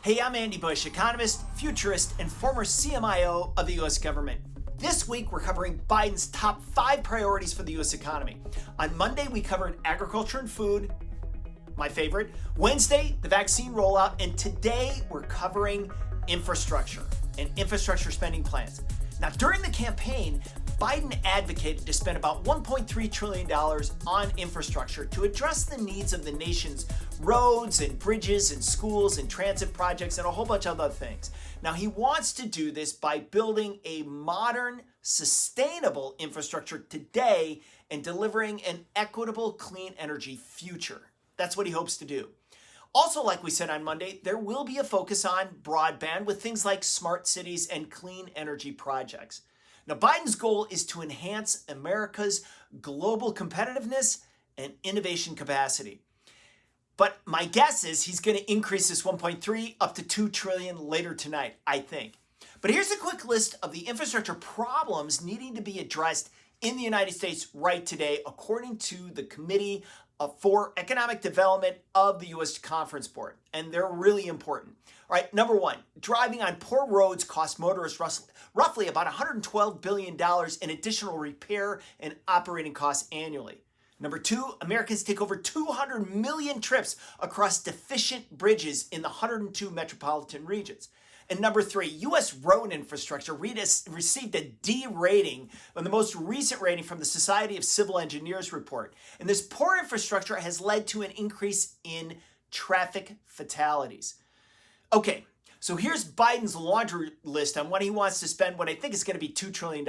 Hey, I'm Andy Bush, economist, futurist, and former CMIO of the U.S. government. This week, we're covering Biden's top 5 priorities for the U.S. economy. On Monday, we covered agriculture and food, my favorite. Wednesday, the vaccine rollout. And today, we're covering infrastructure and infrastructure spending plans. Now, during the campaign, Biden advocated to spend about $1.3 trillion on infrastructure to address the needs of the nation's roads and bridges and schools and transit projects and a whole bunch of other things. Now, he wants to do this by building a modern, sustainable infrastructure today and delivering an equitable, clean energy future. That's what he hopes to do. Also, like we said on Monday, there will be a focus on broadband with things like smart cities and clean energy projects. Now, Biden's goal is to enhance America's global competitiveness and innovation capacity. But my guess is he's going to increase this 1.3 up to 2 trillion later tonight, I think. But here's a quick list of the infrastructure problems needing to be addressed in the United States right today, according to the Committee for Economic Development of the U.S. Conference Board. And they're really important. All right, number 1, driving on poor roads costs motorists roughly about $112 billion in additional repair and operating costs annually. Number 2, Americans take over 200 million trips across deficient bridges in the 102 metropolitan regions. And number 3, U.S. road infrastructure received a D rating on the most recent rating from the Society of Civil Engineers report. And this poor infrastructure has led to an increase in traffic fatalities. Okay, so here's Biden's laundry list on what he wants to spend, what I think is going to be $2 trillion.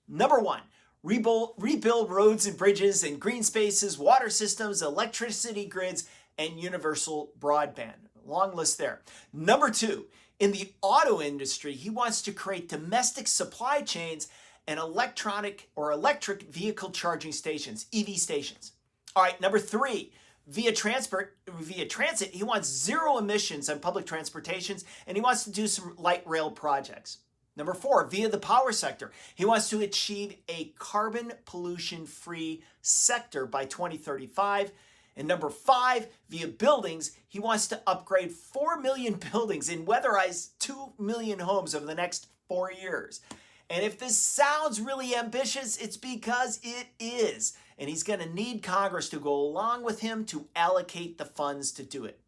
Number 1, rebuild roads and bridges and green spaces, water systems, electricity grids, and universal broadband. Long list there. Number 2, in the auto industry, he wants to create domestic supply chains and electric vehicle charging stations, EV stations. All right, number 3, via transit, he wants zero emissions on public transportations, and he wants to do some light rail projects. Number 4, via the power sector, he wants to achieve a carbon pollution-free sector by 2035. And number 5, via buildings, he wants to upgrade 4 million buildings and weatherize 2 million homes over the next 4 years. And if this sounds really ambitious, it's because it is. And he's going to need Congress to go along with him to allocate the funds to do it.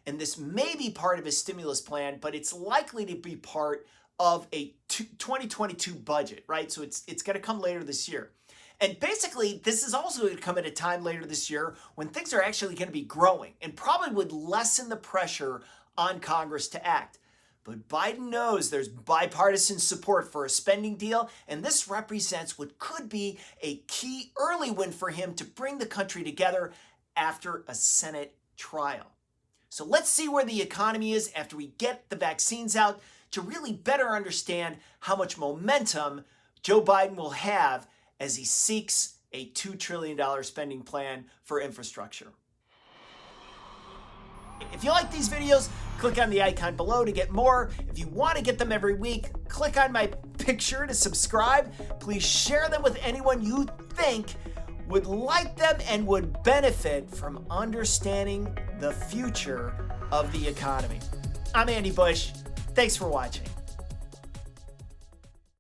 And this may be part of his stimulus plan, but it's likely to be part of a 2022 budget, right? So it's going to come later this year. And basically, this is also going to come at a time later this year when things are actually going to be growing and probably would lessen the pressure on Congress to act. But Biden knows there's bipartisan support for a spending deal, and this represents what could be a key early win for him to bring the country together after a Senate trial. So let's see where the economy is after we get the vaccines out to really better understand how much momentum Joe Biden will have as he seeks a $2 trillion spending plan for infrastructure. If you like these videos, click on the icon below to get more. If you want to get them every week, click on my picture to subscribe. Please share them with anyone you think would like them and would benefit from understanding the future of the economy. I'm Andy Bush. Thanks for watching.